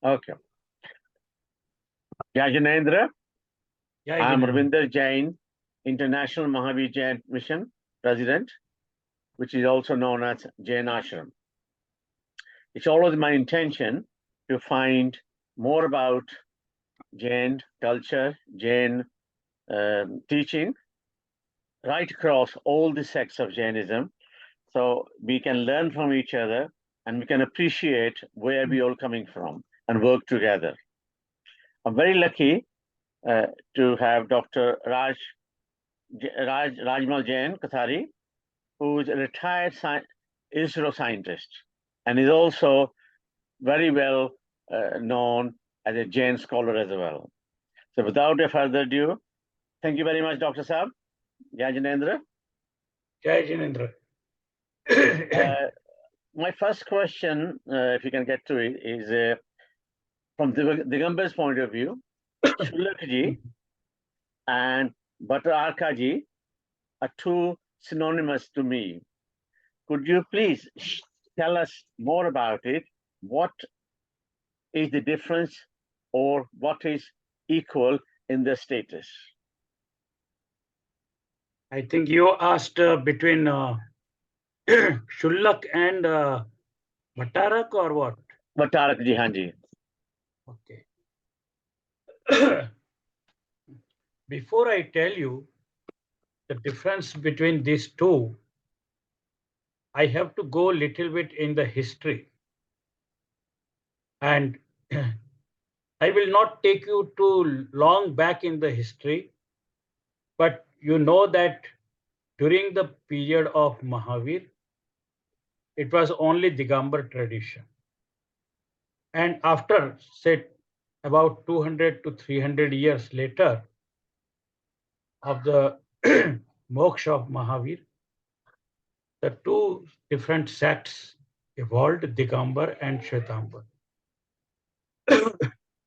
Okay. Yajanendra, I am Arvinder Jain, International Mahavir Jain Mission President, which is also known as Jain Ashram. It's always my intention to find more about Jain culture, Jain teaching, right across all the sects of Jainism, so we can learn from each other and we can appreciate where we all coming from and work together. I'm very lucky to have Dr. Rajmal Jain, Kotahri, who is a retired ISRO scientist and is also very well known as a Jain scholar as well. So without a further ado, thank you very much, Dr. Saab. Jai Janendra. Jai Janendra. My first question, if you can get to it, is from Digambar's point of view, Shulak and Bhatta ji are two synonymous to me. Could you please tell us more about it? What is the difference or what is equal in the status? I think you asked between Shullak and Bhattarak or what? Bhattarak ji, haan ji. Okay. Before I tell you the difference between these two, I have to go a little bit in the history. And I will not take you too long back in the history, but you know that during the period of Mahavir, it was only Digambar tradition. And after, say, about 200 to 300 years later of the moksha of Mahavir, the two different sects evolved, Digambar and Shwetambar.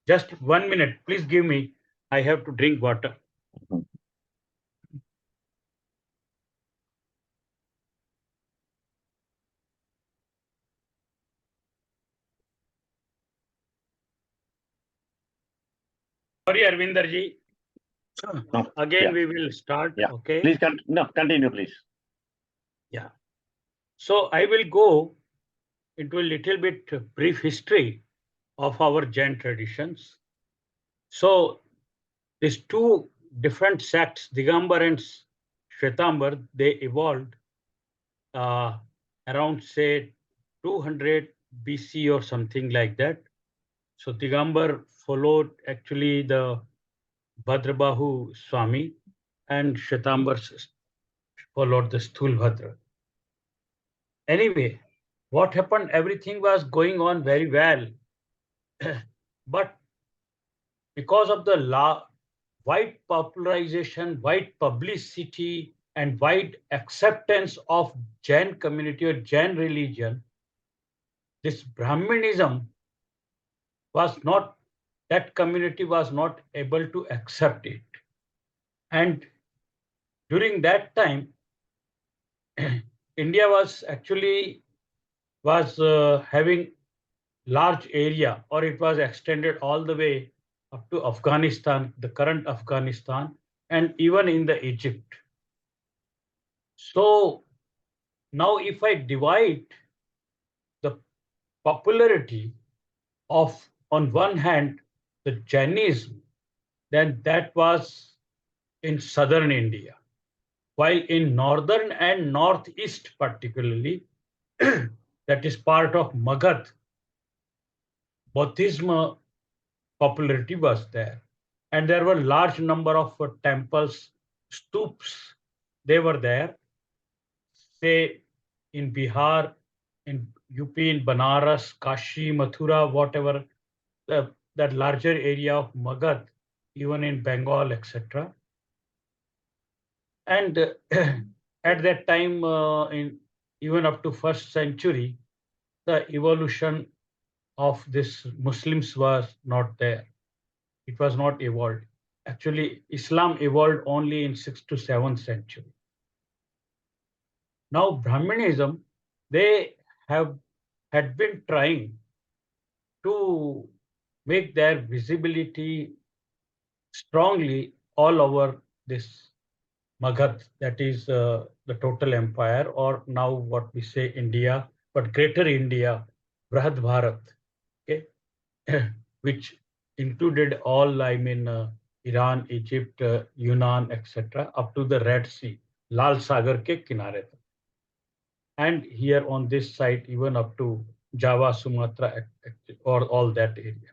Just 1 minute, please give me. I have to drink water. Sorry, Arvinder ji. Again, we will start. Yeah. Okay. Please continue, please. Yeah. So I will go into a little bit brief history of our Jain traditions. So these two different sects, Digambar and Shwetambar, they evolved around, say, 200 BC or something like that. So Digambar followed actually the Bhadrabahu Swami, and Shwetambar followed the Sthulbhadra. Anyway, what happened? Everything was going on very well. But because of the wide popularization, wide publicity, and wide acceptance of Jain community or Jain religion, this Brahmanism was not, that community was not able to accept it. And during that time, India was actually having large area, or it was extended all the way up to Afghanistan, the current Afghanistan, and even in the Egypt. So now if I divide the popularity of, on one hand, the Jainism, then that was in southern India, while in northern and northeast particularly, that is part of Magad, Buddhism popularity was there. And there were large number of temples, stupas, they were there. Say in Bihar, in UP, in Banaras, Kashi, Mathura, whatever, that larger area of Magad, even in Bengal, etc. And at that time, even up to 1st century, the evolution of this Muslims was not there. It was not evolved. Actually, Islam evolved only in 6th to 7th century. Now, Brahmanism, they had been trying to make their visibility strongly all over this Magad, that is the total empire, or now what we say India, but Greater India, Brahad Bharat, okay, which included all, I mean, Iran, Egypt, Yunnan, etc., up to the Red Sea, Lal Sagar ke kinare tak. And here on this side, even up to Java, Sumatra, or all that area.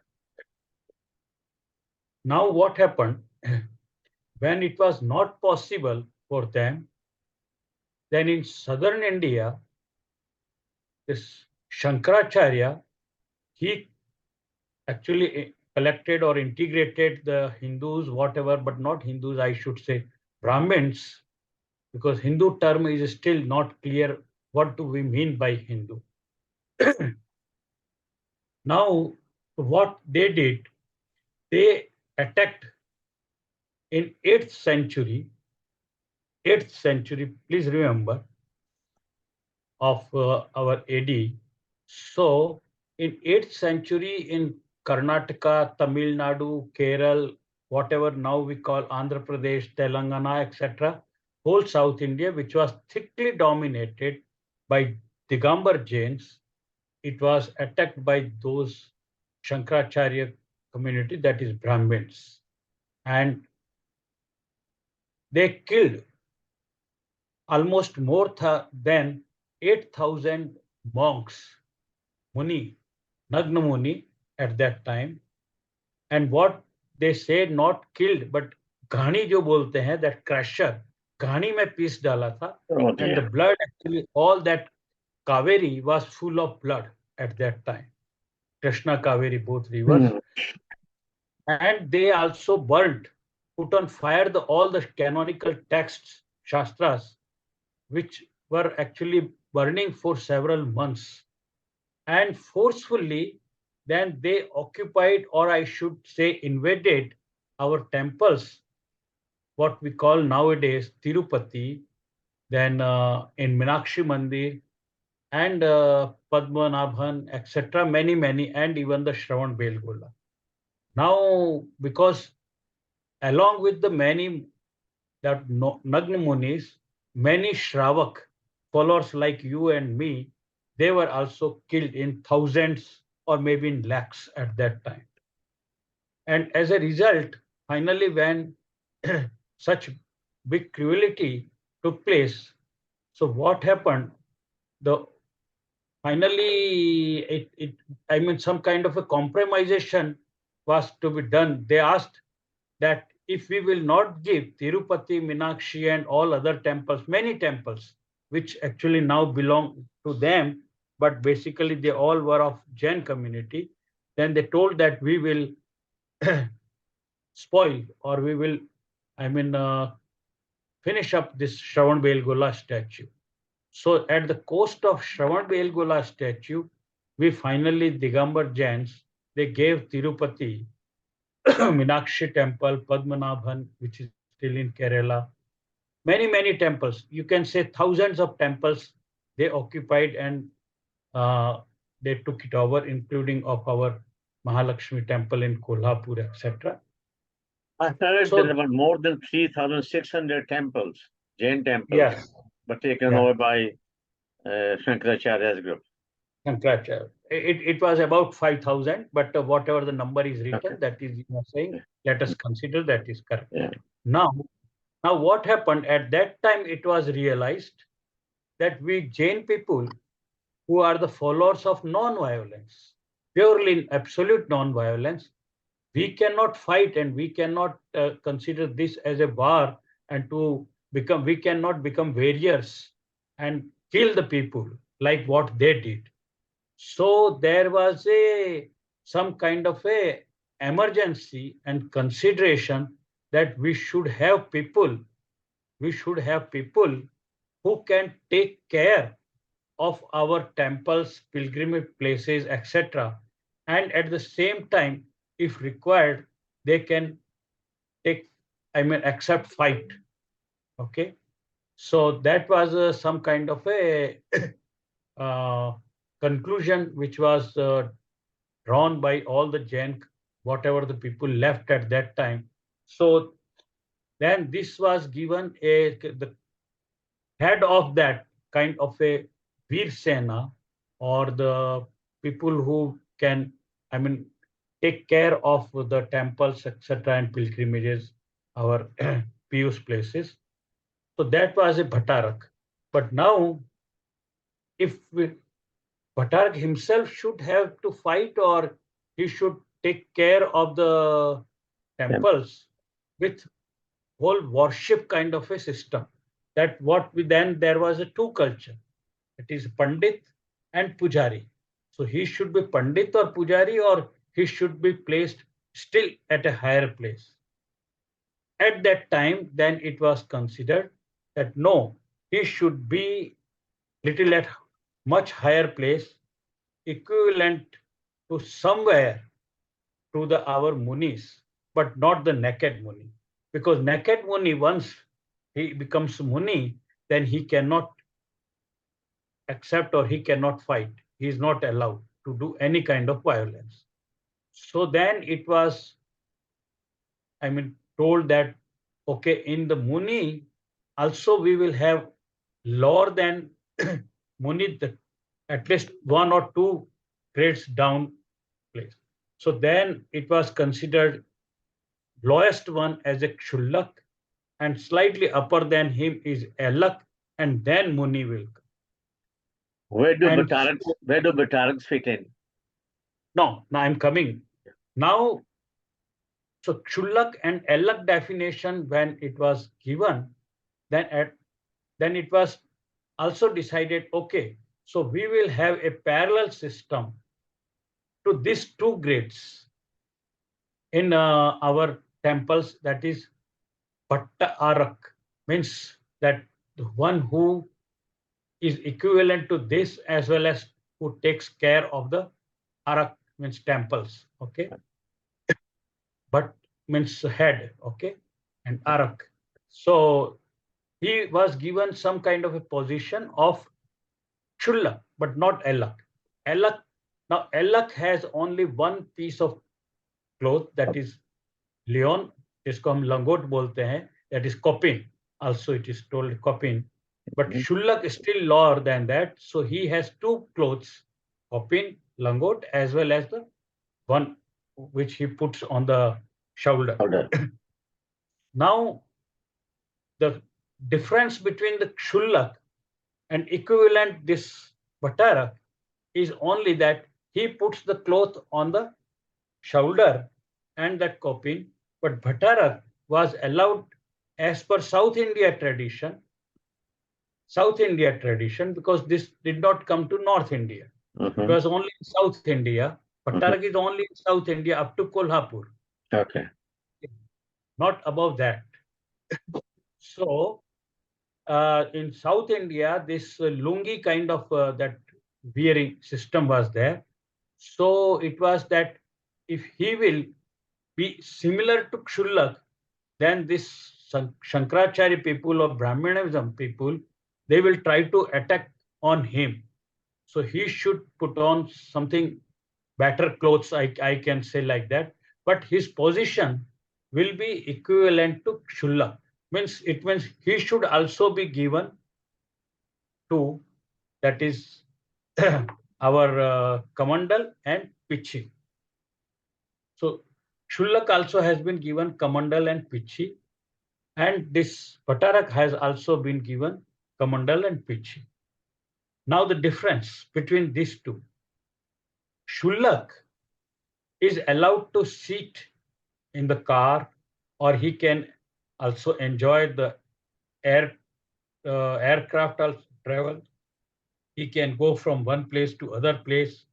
Now, what happened when it was not possible for them? Then in southern India, this Shankaracharya, he actually collected or integrated the Hindus, whatever, but not Hindus, I should say Brahmins, because Hindu term is still not clear. What do we mean by Hindu? Now, what they did, they attacked in 8th century, please remember, of our AD. So in 8th century in Karnataka, Tamil Nadu, Kerala, whatever now we call Andhra Pradesh, Telangana, etc., whole South India, which was thickly dominated by Digambar Jains, it was attacked by those Shankaracharya community, that is Brahmins. And they killed almost more than 8,000 monks, Muni, Nagna Muni at that time. And what they say, not killed, but घानी जो बोलते हैं, that crusher, घानी में piece डाला था. Oh, and the blood, actually, all that Kaveri was full of blood at that time. Krishna, Kaveri, both rivers. And they also burnt, put on fire all the canonical texts, Shastras, which were actually burning for several months. And forcefully, then they occupied, or I should say invaded, our temples, what we call nowadays Tirupati, then in Meenakshi Mandir, and Padmanabhan, etc., many, and even the Shravan Belgola. Now, because along with the many that Nagna Munis, many Shravak followers like you and me, they were also killed in thousands or maybe in lakhs at that time. And as a result, finally, when such big cruelty took place, so what happened? Finally, I mean, some kind of a compromisation was to be done. They asked that if we will not give Tirupati, Meenakshi, and all other temples, many temples, which actually now belong to them, but basically they all were of Jain community, then they told that we will spoil, or we will, I mean, finish up this Shravan Belgola statue. So at the cost of Shravan Belgola statue, we finally, Digambar Jains, they gave Tirupati, Meenakshi temple, Padmanabhan, which is still in Kerala, many temples. You can say thousands of temples they occupied, and they took it over, including of our Mahalakshmi temple in Kolhapur, etc. I heard there were more than 3,600 temples, Jain temples, yes, but taken over by Shankaracharya's group. Shankaracharya. It was about 5,000, but whatever the number is written, that is, you are saying, let us consider that is correct. Yeah. Now, what happened at that time? It was realized that we Jain people, who are the followers of non-violence, purely absolute non-violence, we cannot fight, and we cannot consider this as a war, and we cannot become warriors and kill the people like what they did. So there was some kind of a emergency and consideration that we should have people who can take care of our temples, pilgrimage places, etc. And at the same time, if required, they can accept fight. Okay. So that was some kind of a conclusion which was drawn by all the Jain, whatever the people left at that time. So then this was given the head of that kind of a Veer Sena, or the people who can, I mean, take care of the temples, etc., and pilgrimages, our pious places. So that was a Bhattarak. But now, if Bhattarak himself should have to fight, or he should take care of the temples with whole worship kind of a system. That what we then there was a two culture. It is Pandit and Pujari. So he should be Pandit or Pujari, or he should be placed still at a higher place. At that time, then it was considered that no, he should be little at much higher place, equivalent to somewhere to the our munis, but not the naked muni. Because naked muni, once he becomes muni, then he cannot accept or he cannot fight. He is not allowed to do any kind of violence. So then it was, I mean, told that, okay, in the muni, also we will have lower than muni, at least one or two grades down place. So then it was considered lowest one as a Kshullak, and slightly upper than him is Elak, and then Muni will come. Where do Bhattaraks fit in? No, now I'm coming. Now, so Kshullak and Elak definition, when it was given, then it was also decided, okay, so we will have a parallel system to these two grades in our temples, that is Bhatta Arak, means that the one who is equivalent to this, as well as who takes care of the Arak, means temples, okay? But means head, okay? And Arak. So he was given some kind of a position of Chulla, but not Elak. Elak, now Elak has only one piece of cloth, that is Leon, जिसको हम लंगोट बोलते हैं, that is Kopin. Also it is told Kopin. But Shullak is still lower than that. So he has two clothes, Kopin, langot, as well as the one which he puts on the shoulder. Now, the difference between the Shullak and equivalent this Bhattarak is only that he puts the cloth on the shoulder and that Kopin, but Bhattarak was allowed as per South India tradition, because this did not come to North India. It was only in South India. Bhattarak is only in South India up to Kolhapur. Okay. Not above that. So, in South India, this lungi kind of that wearing system was there. So it was that if he will be similar to Kshullak, then this Shankaracharya people or Brahmanism people, they will try to attack on him. So he should put on something better clothes, I can say like that. But his position will be equivalent to Kshullak. It means he should also be given to, that is our Kamandal and Pichi. So Kshullak also has been given Kamandal and Pichi, and this Bhattarak has also been given Kamandal and Pichi. Now the difference between these two, Kshullak is allowed to sit in the car, or he can also enjoy the aircraft also travel. He can go from one place to other place,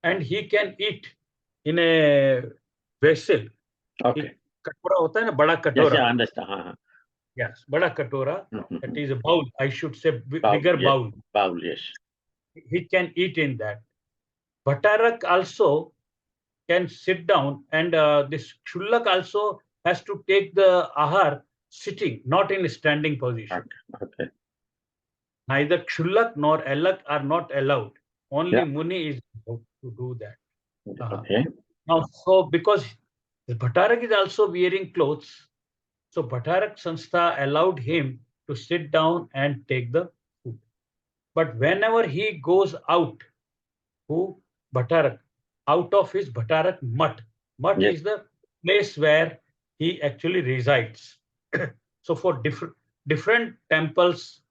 and he can eat in a vessel. Okay. कटोरा होता है ना, बड़ा कटोरा. Yes, I understand. Yes, बड़ा कटोरा. That is a bowl. I should say bigger bowl. Bowl, yes. He can eat in that. Bhattarak also can sit down, and this Kshullak also has to take the ahar sitting, not in a standing position. Okay. Neither Kshullak nor Elak are not allowed. Only Muni is allowed to do that. Okay. Now, so because Bhattarak is also wearing clothes, so Bhattarak Sanstha allowed him to sit down and take the food. But whenever he goes out, who Bhattarak, out of his Bhattarak Mutt. Mutt Yes. is the place where he actually resides. So for different temples,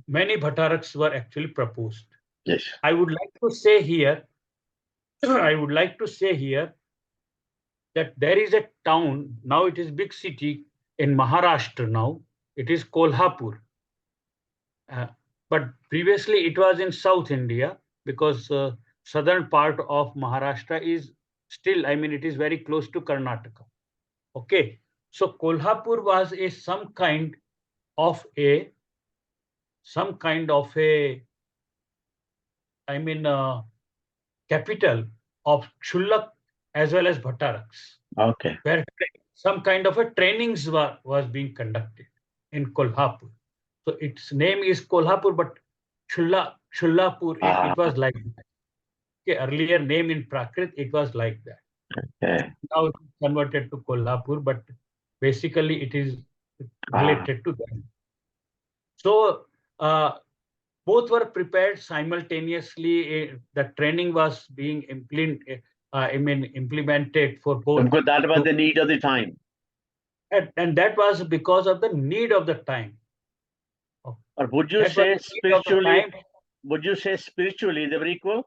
many Bhattaraks were actually proposed. Yes. I would like to say here, I would like to say here that there is a town, now it is big city in Maharashtra now, it is Kolhapur. But previously it was in South India because southern part of Maharashtra is still, I mean, it is very close to Karnataka. Okay. So Kolhapur was some kind of a, I mean, capital of Chullak as well as Bhattaraks. Okay. Where some kind of a trainings was being conducted in Kolhapur. So its name is Kolhapur, but Chullapur, it was like that. Okay, earlier name in Prakrit, it was like that. Okay. Now it is converted to Kolhapur, but basically it is related to that. So both were prepared simultaneously. The training was being implemented for both. Because that was the need of the time. And that was because of the need of the time. Or would you say spiritually? Would you say spiritually they were equal?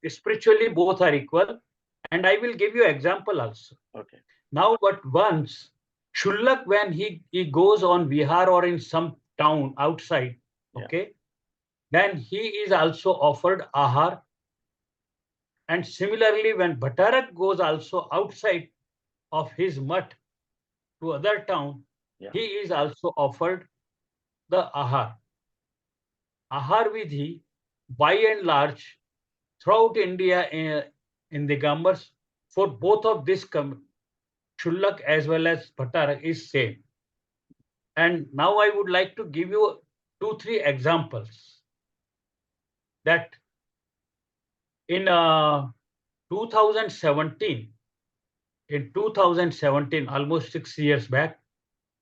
Spiritually, both are equal, and I will give you example also. Okay. Now, but once Chullak, when he goes on Vihar or in some town outside, okay, then he is also offered ahar. And similarly, when Bhattarak goes also outside of his mutt to other town, he is also offered the ahar. Ahar vidhi, by and large, throughout India in the Gambars, for both of this Chullak as well as Bhattarak is same. And now I would like to give you 2-3 examples that in 2017, almost 6 years back,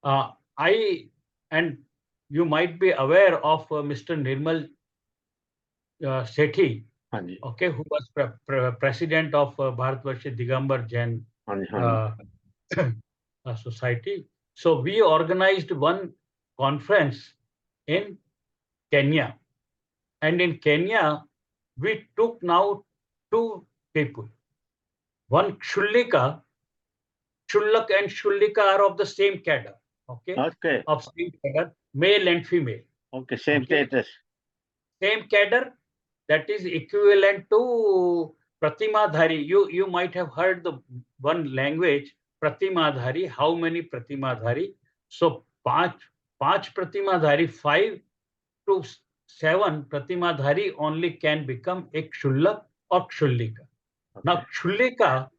and you might be aware of Mr. Nirmal Sethi, okay, who was president of Bharatvarshi Digambar Jain Society. So we organized one conference in Kenya. And in Kenya, we took now 2 people. One Chullak and Chullika are of the same cadre. Okay. Okay. Of same cadre, male and female. Okay, same status. Same cadre, that is equivalent to Pratimadhari. You might have heard the one language, Pratimadhari. How many Pratimadhari? So, 5 Pratimadhari, 5 to 7 Pratimadhari only can become a Chullak or Chullika. Okay. Now, Chullika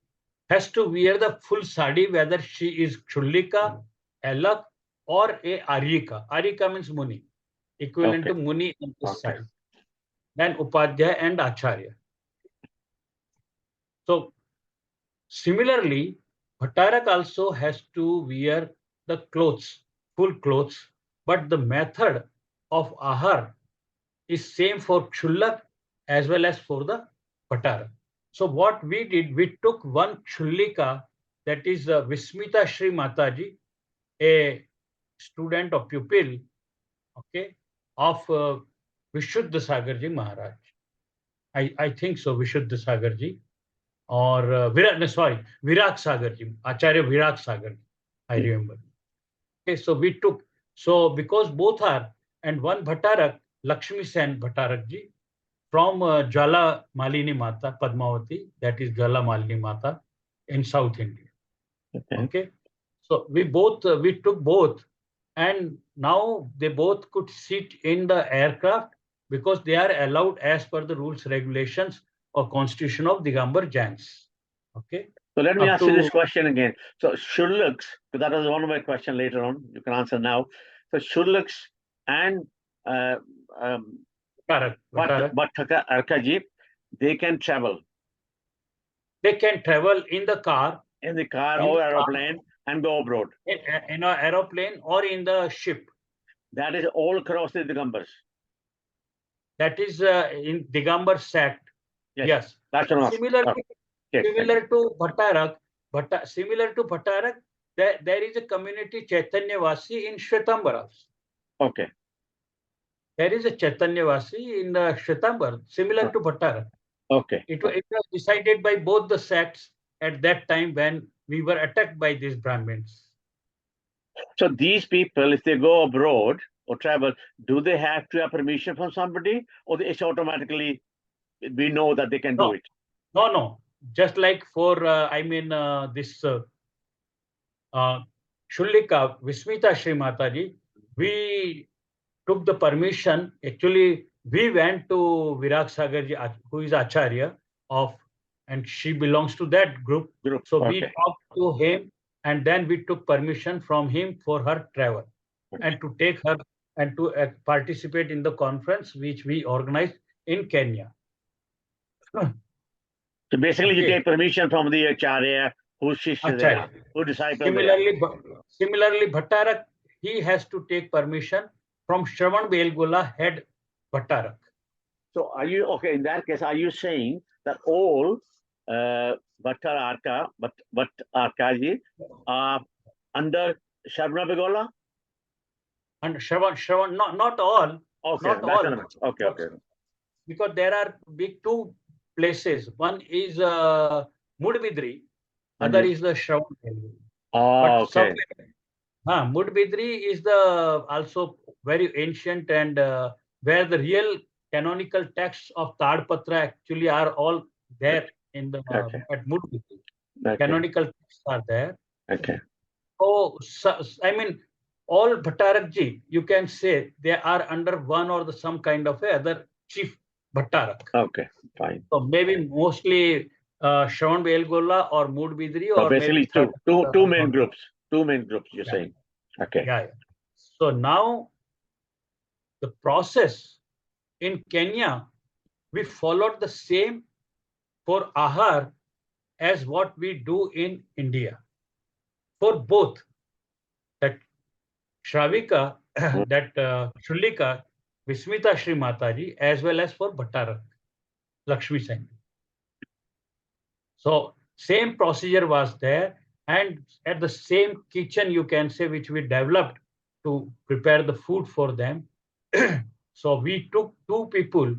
has to wear the full sari, whether she is Chullika, Alak, or a Arika. Arika means Muni, equivalent to Muni on this side. Then Upadhyaya and Acharya. So, similarly, Bhattarak also has to wear the clothes, full clothes, but the method of ahar is same for Chullak as well as for the Bhattarak. So what we did, we took one Chullika, that is Vismita Shri Mataji, a student or pupil, okay, of Vishuddha Sagarji Maharaj. I think so, Vishuddha Sagarji, or Virat Sagarji, Acharya Virat Sagarji, I remember. Okay, so we took, so because both are, and one Bhattarak, Lakshmi Sen Bhattarakji, from Jala Malini Mata, Padmavati, that is Jala Malini Mata in South India. Okay. So we took both, and now they both could sit in the aircraft because they are allowed as per the rules, regulations or constitution of Digambar Jains. Okay. So let me ask you this question again. So Chullaks, that was one of my questions later on. You can answer now. So Chullaks and Bhattarak Arkaji, they can travel. they can travel in the car. In the car or aeroplane and go abroad. In an aeroplane or in the ship. That is all across the Digambars. That is in Digambar sect. Yes. Similarly, similar to Bhattarak, there is a community Chaitanyavasi in Shvetambara. Okay. There is a Chaitanyavasi in Shvetambara, similar to Bhattarak. Okay. It was decided by both the sects at that time when we were attacked by these Brahmins. So these people, if they go abroad or travel, do they have to have permission from somebody, or it's automatically, we know that they can do it? No. Just like for, this Shullika, Vismita Shri Mataji, we took the permission. Actually, we went to Virag Sagarji, who is Acharya of, and she belongs to that group. So we talked to him, and then we took permission from him for her travel and to take her and to participate in the conference which we organized in Kenya. So basically, you take permission from the Acharya, who Shishya, who disciple. Similarly, Bhattarak, he has to take permission from Shravan Belgola head Bhattarak. So are you, okay, in that case, are you saying that all Bhattaraka are under Shravan Belgola? And Shravan, not all. Okay, not all. Okay. Because there are big two places. One is Mudbidri, other is the Shravan Belgola. Oh, okay. Mudbidri is the also very ancient and where the real canonical texts of Tadpatra actually are all there in the at Mudbidri. Canonical texts are there. Okay. So I mean, all Bhattarakji, you can say they are under one or some kind of other chief Bhattarak. Okay, fine. So maybe mostly Shravan Belgola or Mudbidri, or basically maybe two main groups. Two main groups, you're saying. Okay. Yeah. So now the process in Kenya, we followed the same for Ahar as what we do in India. For both that Shravika, that Shullika, Vismita Shri Mataji, as well as for Bhattarak, Lakshmi Sen. So same procedure was there, and at the same kitchen, you can say, which we developed to prepare the food for them. So we took two people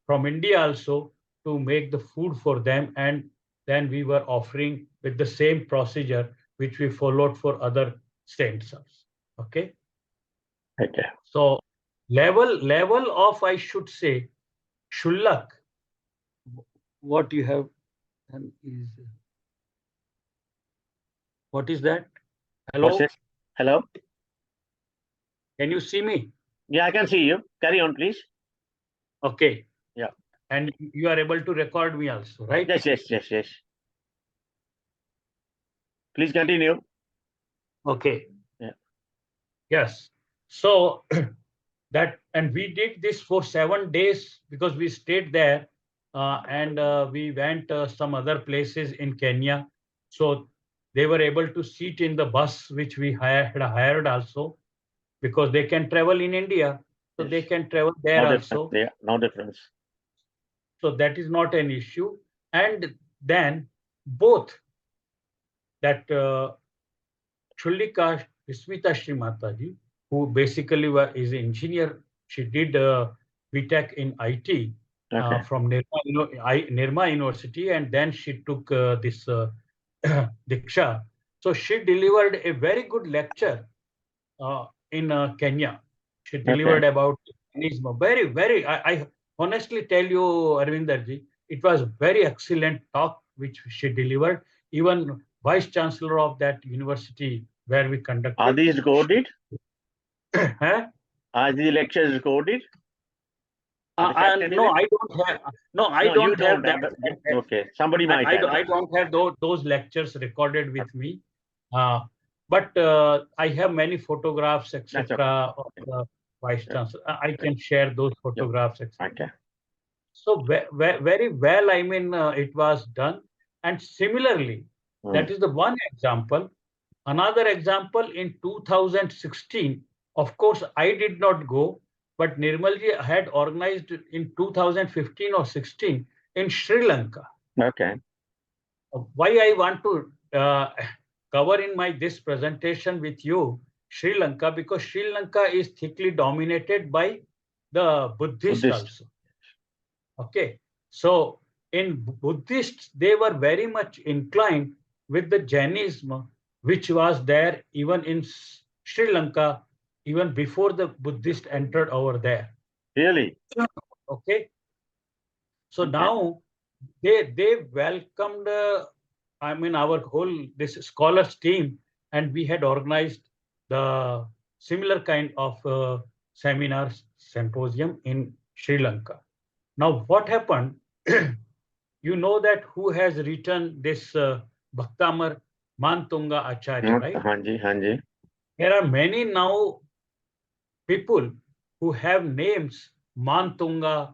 from India also to make the food for them, and then we were offering with the same procedure which we followed for other saints. Okay. Okay. So level of, I should say, Shullak, what you have is, what is that? Hello? Hello? Can you see me? Yeah, I can see you. Carry on, please. Okay. Yeah. And you are able to record me also, right? Yes. Please continue. Okay. Yeah. Yes. So that, and we did this for 7 days because we stayed there and we went some other places in Kenya. So they were able to sit in the bus which we had hired also, because they can travel in India, so they can travel there also. Yeah, no difference. So that is not an issue. And then both that Shullika Vismita Shri Mataji, who basically is an engineer, she did BTech in IT from Nirma University, and then she took this Diksha. So she delivered a very good lecture in Kenya. She delivered about Islam. Very, I honestly tell you, Arvinderji, it was very excellent talk which she delivered. Even Vice Chancellor of that university where we conducted. Are these recorded? Huh? Are the lectures recorded? No, I don't have. No, I don't have that. Okay, somebody might have. I don't have those lectures recorded with me. But I have many photographs, etc. of the Vice Chancellor. I can share those photographs, etc. Okay. So very well, I mean, it was done. And similarly, that is the one example. Another example, in 2016, of course, I did not go, but Nirmalji had organized in 2015 or 16 in Sri Lanka. Okay. Why I want to cover in this presentation with you Sri Lanka, because Sri Lanka is thickly dominated by the Buddhists also. Okay, so in Buddhists, they were very much inclined with the Jainism, which was there even in Sri Lanka, even before the Buddhists entered over there. Really? Okay. So now they welcomed, our whole this scholars team, and we had organized the similar kind of seminars, symposium in Sri Lanka. Now, what happened? You know that who has written this Bhaktamar Mantunga Acharya, right? Hanji, Hanji. There are many now people who have names Mantunga,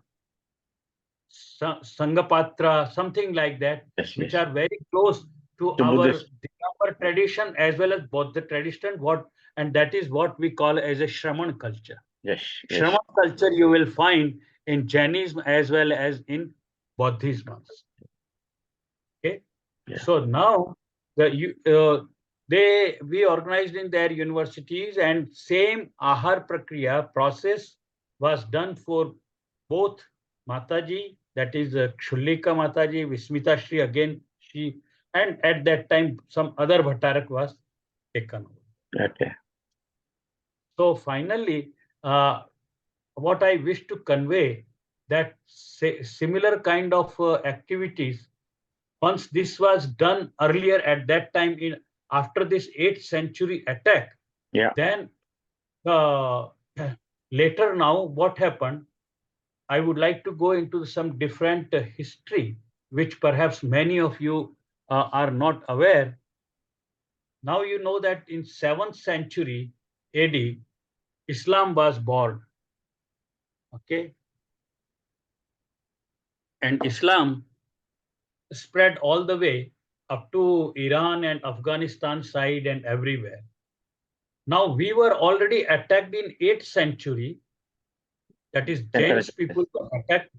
Sangapatra, something like that, which are very close to our Digambar tradition as well as Buddha tradition. And that is what we call as a Shraman culture. Yes. Shraman culture you will find in Jainism as well as in Buddhism. Okay, so now we organized in their universities, and same Ahar Prakriya process was done for both Mataji, that is Kshullika Mataji, Vismita Shri, again she, and at that time some other Bhattarak was taken over. Okay. So finally, what I wish to convey, that similar kind of activities, once this was done earlier at that time after this 8th century attack, then later now what happened, I would like to go into some different history, which perhaps many of you are not aware. Now you know that in 7th century AD, Islam was born. Okay. And Islam spread all the way up to Iran and Afghanistan side and everywhere. Now we were already attacked in 8th century. That is, Jains people were attacked.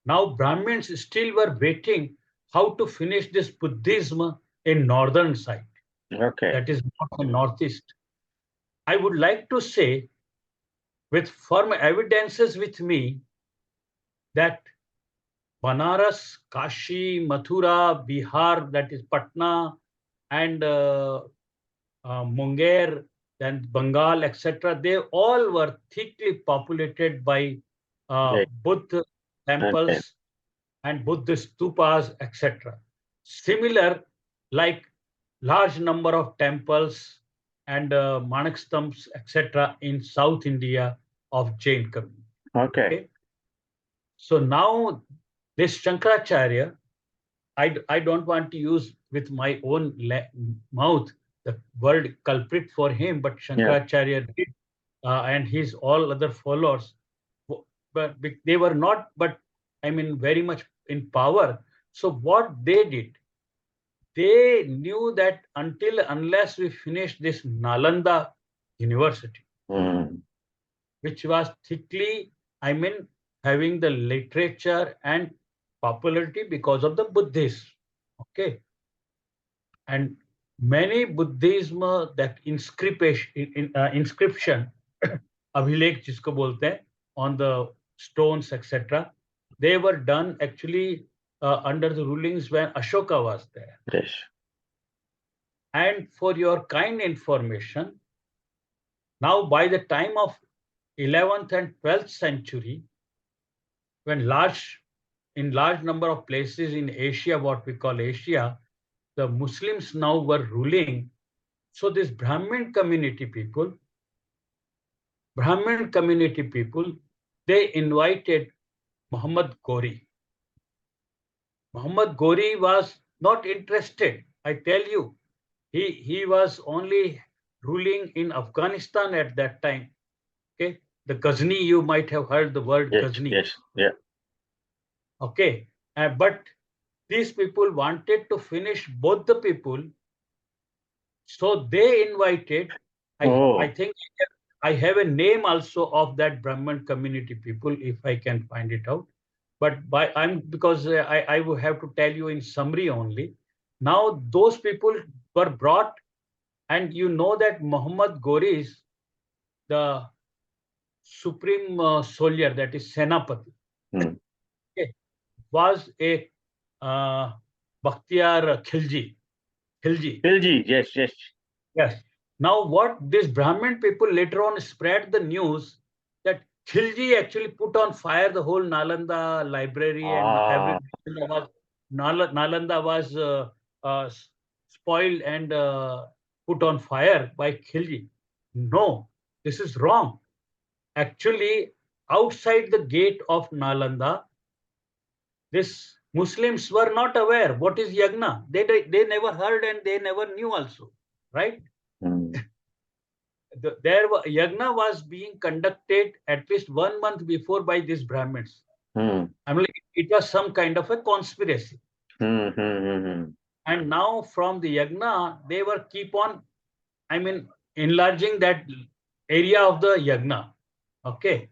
Now Brahmins still were waiting how to finish this Buddhism in northern side. Okay. That is north and northeast. I would like to say, with firm evidences with me, that Banaras, Kashi, Mathura, Bihar, that is Patna, and Munger, then Bengal, etc., they all were thickly populated by Buddha temples and Buddhist stupas, etc. Similar, like large number of temples and Manak stumps, etc., in South India of Jain community. Okay. So now this Shankaracharya, I don't want to use with my own mouth the word culprit for him, but Shankaracharya did, and his all other followers, but they were not, but very much in power. So what they did, they knew that unless we finish this Nalanda University, which was thickly, having the literature and popularity because of the Buddhists. Okay. And many Buddhism, that inscription, Abhilekh jisko bolte hain, on the stones, etc., they were done actually under the rulings when Ashoka was there. Yes. And for your kind information, now by the time of 11th and 12th century, when in large number of places in Asia, what we call Asia, the Muslims now were ruling. So this Brahmin community people, they invited Muhammad Ghori. Muhammad Ghori was not interested. I tell you, he was only ruling in Afghanistan at that time. Okay, the Ghazni, you might have heard the word Ghazni. Yes, yeah. Okay, but these people wanted to finish both the people. So they invited, I think I have a name also of that Brahman community people, if I can find it out. But because I will have to tell you in summary only. Now those people were brought, and you know that Muhammad Ghoris, the supreme soldier, that is Senapati, okay, was a Bakhtiyar Khilji. Khilji, yes, yes. Yes. Now, what this Brahmin people later on spread the news that Khilji actually put on fire the whole Nalanda library, and every Nalanda was spoiled and put on fire by Khilji. No, this is wrong. Actually, outside the gate of Nalanda, these Muslims were not aware what is yagna. They never heard and they never knew also, right? Yagna was being conducted at least 1 month before by these Brahmins. I mean, it was some kind of a conspiracy. And now from the yagna, they were keep on, I mean, enlarging that area of the yagna. Okay.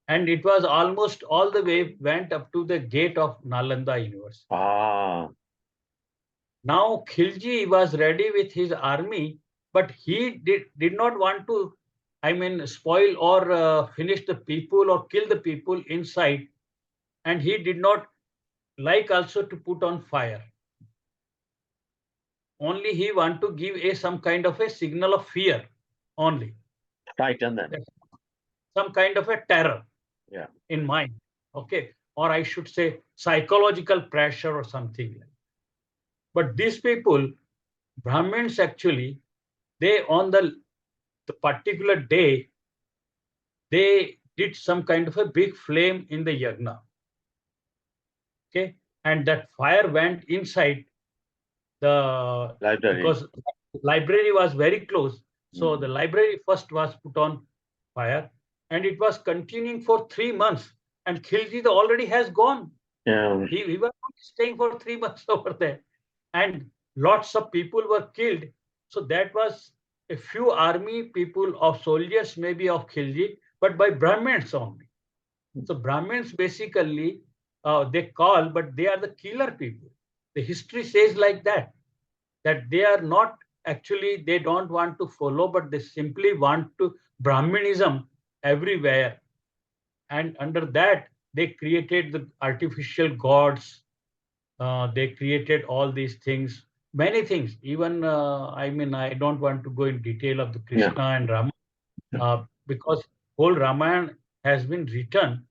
And it was almost all the way went up to the gate of Nalanda University. Now Khilji was ready with his army, but he did not want to, I mean, spoil or finish the people or kill the people inside. And he did not like also to put on fire. Only he want to give some kind of a signal of fear only. Frighten them. Some kind of a terror in mind. Okay. Or I should say psychological pressure or something. But these people, Brahmins actually, they on the particular day, they did some kind of a big flame in the yagna. Okay. And that fire went inside the library, because library was very close. So the library first was put on fire, and it was continuing for 3 months. And Khilji already has gone. He was staying for 3 months over there. And lots of people were killed. So that was a few army people of soldiers, maybe of Khilji, but by Brahmins only. So Brahmins basically, they call, but they are the killer people. The history says like that they are not actually, they don't want to follow, but they simply want to Brahminism everywhere. And under that, they created the artificial gods. They created all these things, many things. Even, I mean, I don't want to go in detail of the Krishna and Rama, because whole Ramayana has been written